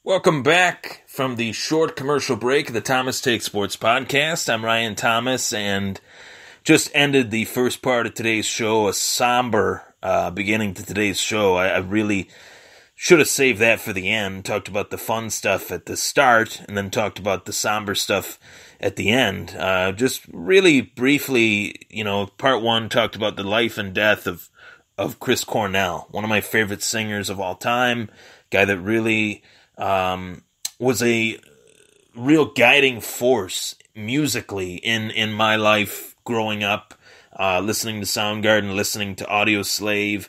Welcome back from the short commercial break of the Thomas Take Sports Podcast. I'm Ryan Thomas, and just ended the first part of today's show, a somber beginning to today's show. I really should have saved that for the end, talked about the fun stuff at the start, and then talked about the somber stuff at the end. Just really briefly, part one talked about the life and death of Chris Cornell, one of my favorite singers of all time, guy that really was a real guiding force musically in my life growing up, listening to Soundgarden, listening to Audioslave,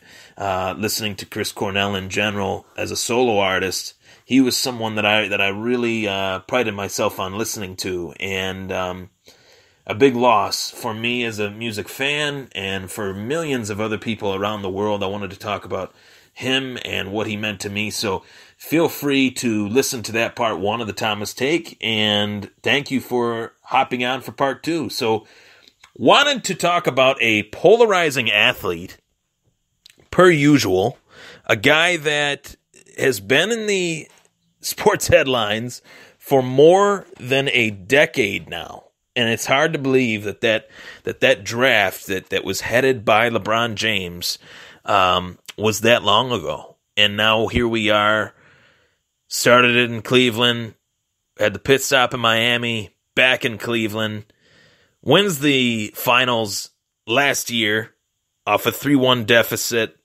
listening to Chris Cornell in general as a solo artist. He was someone that I really prided myself on listening to, and a big loss for me as a music fan and for millions of other people around the world. I wanted to talk about him and what he meant to me, so feel free to listen to that part one of the Thomas Take, and thank you for hopping on for part two. So, wanted to talk about a polarizing athlete, per usual, a guy that has been in the sports headlines for more than a decade now. And it's hard to believe that draft that was headed by LeBron James was that long ago. And now here we are, started it in Cleveland, had the pit stop in Miami, back in Cleveland, wins the finals last year off a 3-1 deficit,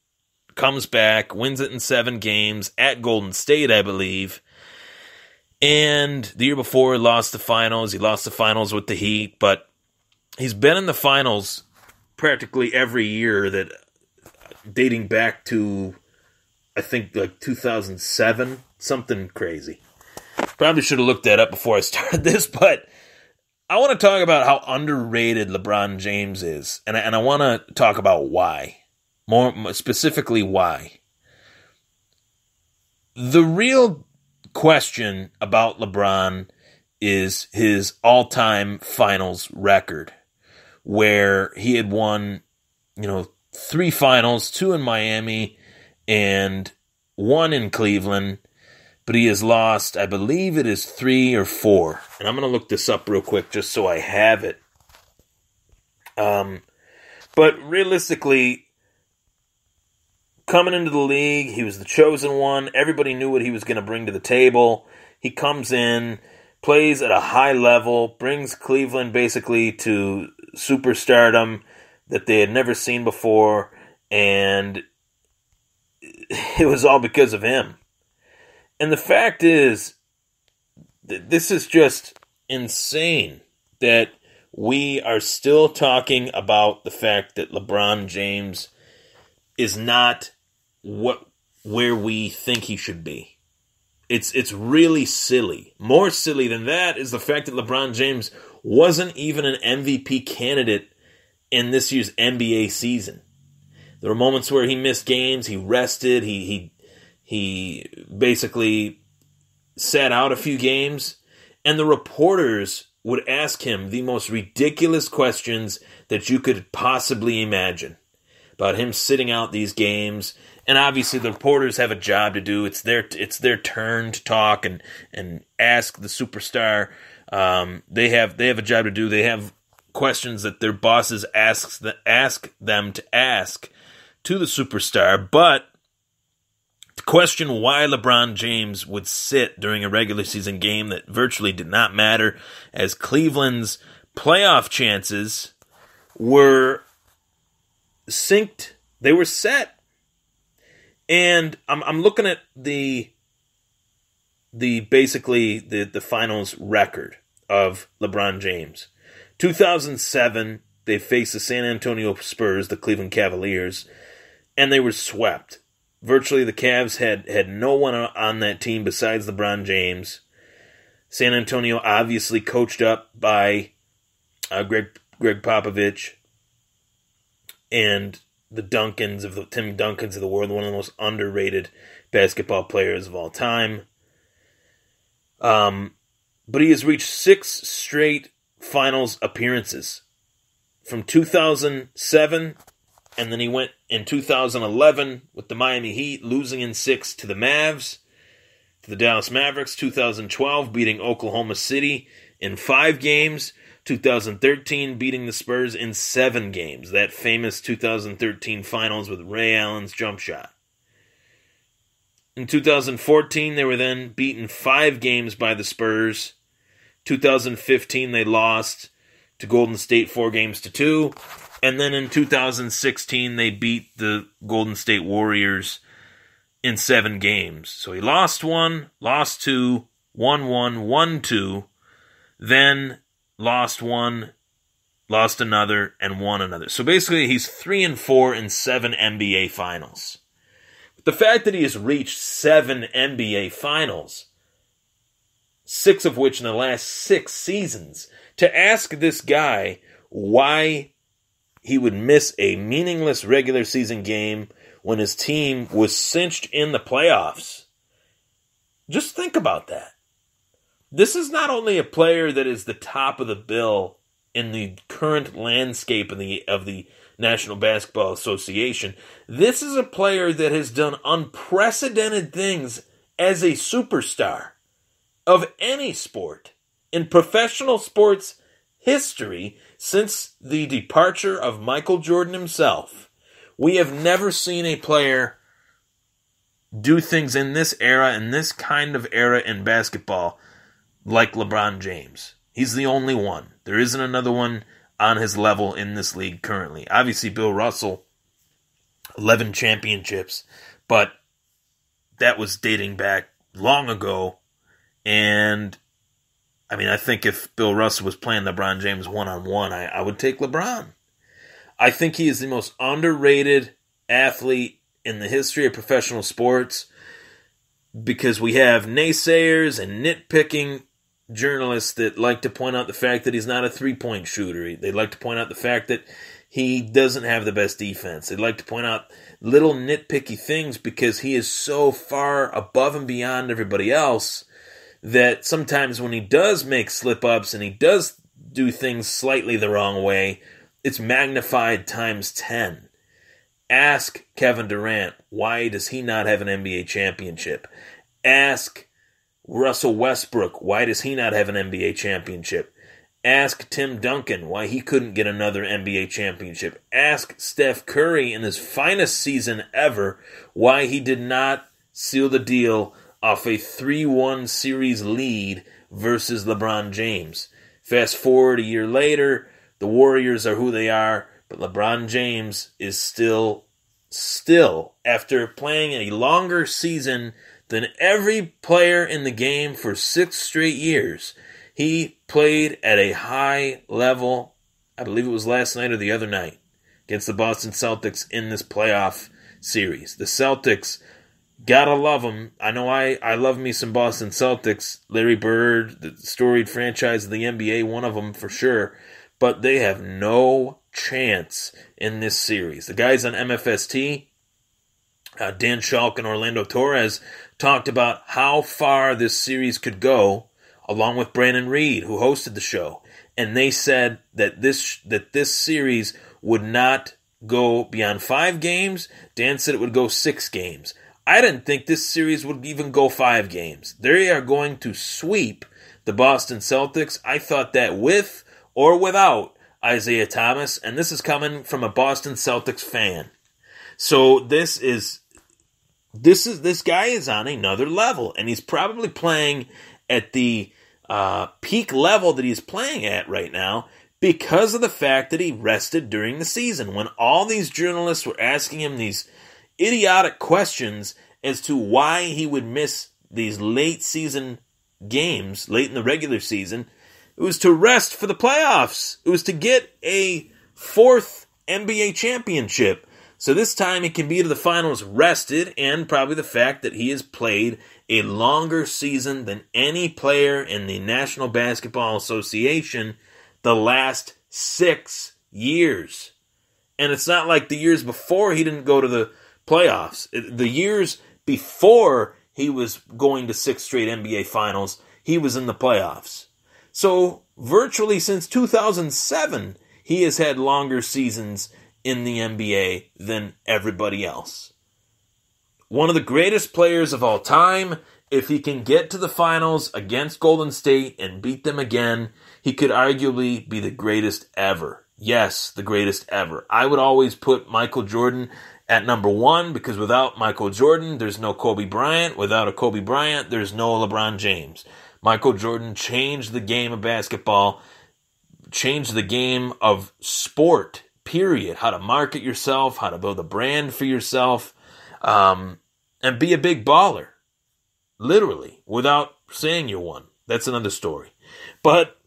comes back, wins it in 7 games at Golden State, I believe. And the year before, lost the finals. He lost the finals with the Heat, but he's been in the finals practically every year, that dating back to, I think, like 2007, something crazy. Probably should have looked that up before I started this, but I want to talk about how underrated LeBron James is, and I want to talk about why. More specifically, why. The real question about LeBron is his all-time finals record, where he had won, 3 finals, 2 in Miami and 1 in Cleveland, but he has lost, I believe it is 3 or 4. And I'm going to look this up real quick just so I have it. But realistically, coming into the league, he was the chosen one. Everybody knew what he was going to bring to the table. He comes in, plays at a high level, brings Cleveland basically to superstardom that they had never seen before, and it was all because of him. And the fact is, this is just insane that we are still talking about the fact that LeBron James is not where we think he should be. It's really silly. More silly than that is the fact that LeBron James wasn't even an MVP candidate in this year's NBA season. There were moments where he missed games, he rested, he basically sat out a few games, and the reporters would ask him the most ridiculous questions that you could possibly imagine about him sitting out these games. And obviously the reporters have a job to do. It's their turn to talk and ask the superstar. They have a job to do. They have questions that their bosses ask them to ask to the superstar. But to question why LeBron James would sit during a regular season game that virtually did not matter, as Cleveland's playoff chances were synced. They were set. And I'm looking at the finals record of LeBron James. 2007, they faced the San Antonio Spurs, the Cleveland Cavaliers, and they were swept. Virtually, the Cavs had no one on that team besides LeBron James. San Antonio obviously coached up by Greg Popovich and the Tim Duncans of the world, one of the most underrated basketball players of all time. But he has reached 6 straight finals appearances. From 2007, and then he went in 2011 with the Miami Heat, losing in 6 to the Mavs. to the Dallas Mavericks, 2012 beating Oklahoma City in 5 games, 2013 beating the Spurs in 7 games, that famous 2013 finals with Ray Allen's jump shot. In 2014, they were then beaten 5 games by the Spurs. 2015, they lost to Golden State 4-2. And then in 2016, they beat the Golden State Warriors in 7 games. So he lost 1, lost 2, won 1, won 2, then lost 1, lost another, and won another. So basically, he's 3-4 in 7 NBA Finals. The fact that he has reached 7 NBA Finals, 6 of which in the last 6 seasons, to ask this guy why he would miss a meaningless regular season game when his team was cinched in the playoffs. Just think about that. This is not only a player that is the top of the bill in the current landscape of the National Basketball Association. This is a player that has done unprecedented things as a superstar of any sport in professional sports history since the departure of Michael Jordan himself. We have never seen a player do things in this era, in this kind of era in basketball, like LeBron James. He's the only one. There isn't another one on his level in this league currently. Obviously, Bill Russell, 11 championships, but that was dating back long ago. And, I mean, I think if Bill Russell was playing LeBron James one-on-one, I would take LeBron. I think he is the most underrated athlete in the history of professional sports because we have naysayers and nitpicking journalists that like to point out the fact that he's not a three-point shooter. They like to point out the fact that he doesn't have the best defense. They like to point out little nitpicky things because he is so far above and beyond everybody else that sometimes when he does make slip-ups and he does do things slightly the wrong way, it's magnified times 10. Ask Kevin Durant, why does he not have an NBA championship? Ask Russell Westbrook, why does he not have an NBA championship? Ask Tim Duncan why he couldn't get another NBA championship. Ask Steph Curry in his finest season ever why he did not seal the deal off a 3-1 series lead versus LeBron James. Fast forward a year later, the Warriors are who they are, but LeBron James is still, after playing a longer season than every player in the game for 6 straight years, he played at a high level. I believe it was last night or the other night against the Boston Celtics in this playoff series. The Celtics, gotta love them. I know I love me some Boston Celtics. Larry Bird, the storied franchise of the NBA, one of them for sure. But they have no chance in this series. The guys on MFST, Dan Schalk and Orlando Torres, talked about how far this series could go, along with Brandon Reed, who hosted the show. And they said that this series would not go beyond 5 games. Dan said it would go 6 games. I didn't think this series would even go 5 games. They are going to sweep the Boston Celtics. I thought that with or without Isaiah Thomas, and this is coming from a Boston Celtics fan. So this guy is on another level, and he's probably playing at the peak level that he's playing at right now because of the fact that he rested during the season. When all these journalists were asking him these idiotic questions as to why he would miss these late season games, late in the regular season, it was to rest for the playoffs. It was to get a 4th NBA championship. So this time he can be to the finals rested, and probably the fact that he has played a longer season than any player in the National Basketball Association the last 6 years. And it's not like the years before he didn't go to the playoffs. The years before he was going to 6 straight NBA finals, he was in the playoffs. So virtually since 2007, he has had longer seasons in the NBA than everybody else. One of the greatest players of all time if he can get to the finals against Golden State and beat them again, he could arguably be the greatest ever. Yes, the greatest ever. I would always put Michael Jordan at number one because without Michael Jordan, there's no Kobe Bryant. Without a Kobe Bryant, there's no LeBron James. Michael Jordan changed the game of basketball, changed the game of sport, period. How to market yourself, how to build a brand for yourself, and be a big baller. Literally, without saying you're one. That's another story. But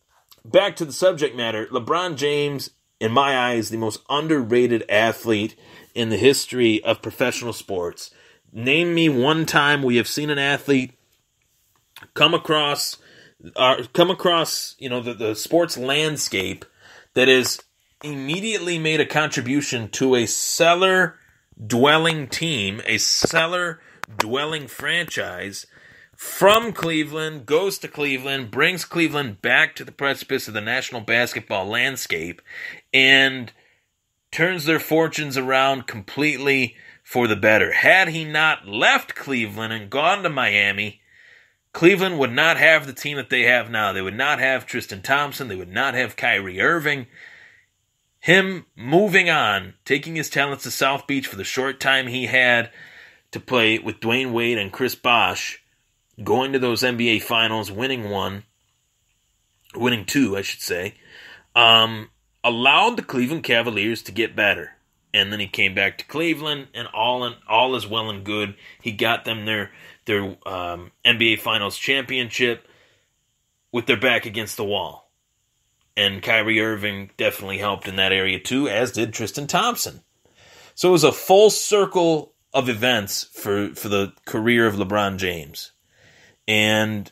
back to the subject matter, LeBron James, in my eyes, the most underrated athlete in the history of professional sports. Name me one time we have seen an athlete come across the sports landscape that has immediately made a contribution to a cellar-dwelling team, a cellar-dwelling franchise from Cleveland, goes to Cleveland, brings Cleveland back to the precipice of the national basketball landscape, and turns their fortunes around completely for the better. Had he not left Cleveland and gone to Miami, Cleveland would not have the team that they have now. They would not have Tristan Thompson. They would not have Kyrie Irving. Him moving on, taking his talents to South Beach for the short time he had to play with Dwayne Wade and Chris Bosh, going to those NBA finals, winning two, I should say, allowed the Cleveland Cavaliers to get better. And then he came back to Cleveland, and all is well and good. He got them their NBA Finals championship with their back against the wall. And Kyrie Irving definitely helped in that area too, as did Tristan Thompson. So it was a full circle of events for the career of LeBron James. And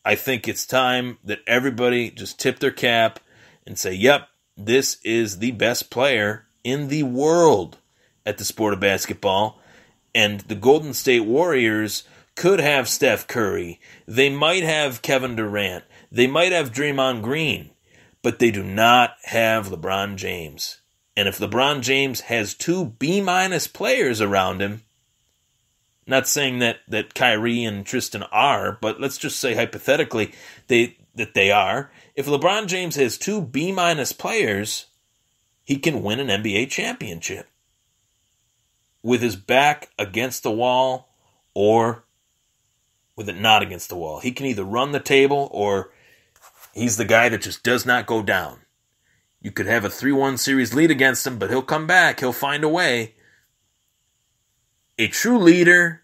I think it's time that everybody just tip their cap and say, yep, this is the best player in the world at the sport of basketball. And the Golden State Warriors could have Steph Curry. They might have Kevin Durant. They might have Draymond Green. But they do not have LeBron James. And if LeBron James has two B- players around him, not saying that Kyrie and Tristan are, but let's just say hypothetically that they are. If LeBron James has two B- players, he can win an NBA championship with his back against the wall or with it not against the wall. He can either run the table or he's the guy that just does not go down. You could have a 3-1 series lead against him, but he'll come back. He'll find a way. A true leader,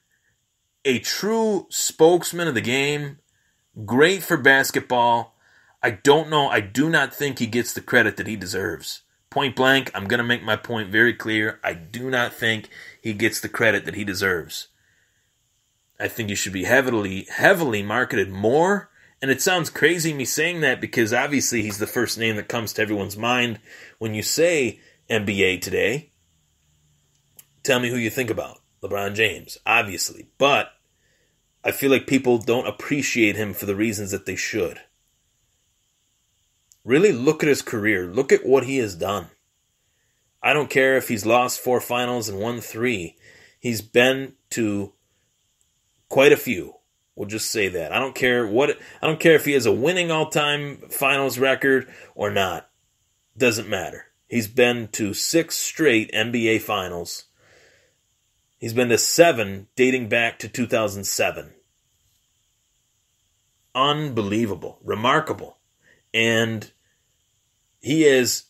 a true spokesman of the game, great for basketball. I do not think he gets the credit that he deserves. Point blank, I'm going to make my point very clear. I do not think he gets the credit that he deserves. I think he should be heavily marketed more. And it sounds crazy me saying that because obviously he's the first name that comes to everyone's mind when you say NBA today. Tell me who you think about. LeBron James, obviously. But I feel like people don't appreciate him for the reasons that they should. Really look at his career. Look at what he has done. I don't care if he's lost 4 finals and won 3. He's been to quite a few. We'll just say that. I don't care if he has a winning all-time finals record or not. Doesn't matter. He's been to 6 straight NBA finals. He's been to 7 dating back to 2007. Unbelievable. Remarkable. And he has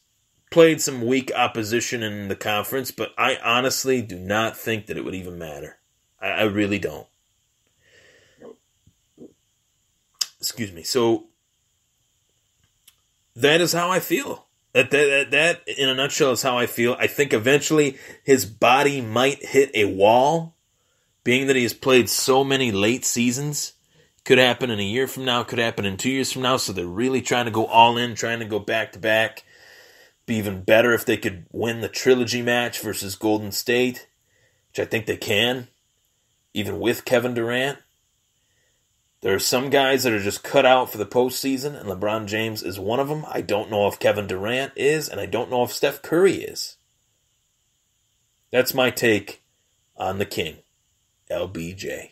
played some weak opposition in the conference, but I honestly do not think that it would even matter. I really don't. Excuse me. So that is how I feel. That in a nutshell is how I feel. I think eventually his body might hit a wall, being that he has played so many late seasons. Could happen in a year from now, could happen in 2 years from now, so they're really trying to go all in, trying to go back-to-back. Be even better if they could win the trilogy match versus Golden State, which I think they can, even with Kevin Durant. There are some guys that are just cut out for the postseason, and LeBron James is one of them. I don't know if Kevin Durant is, and I don't know if Steph Curry is. That's my take on the King, LBJ.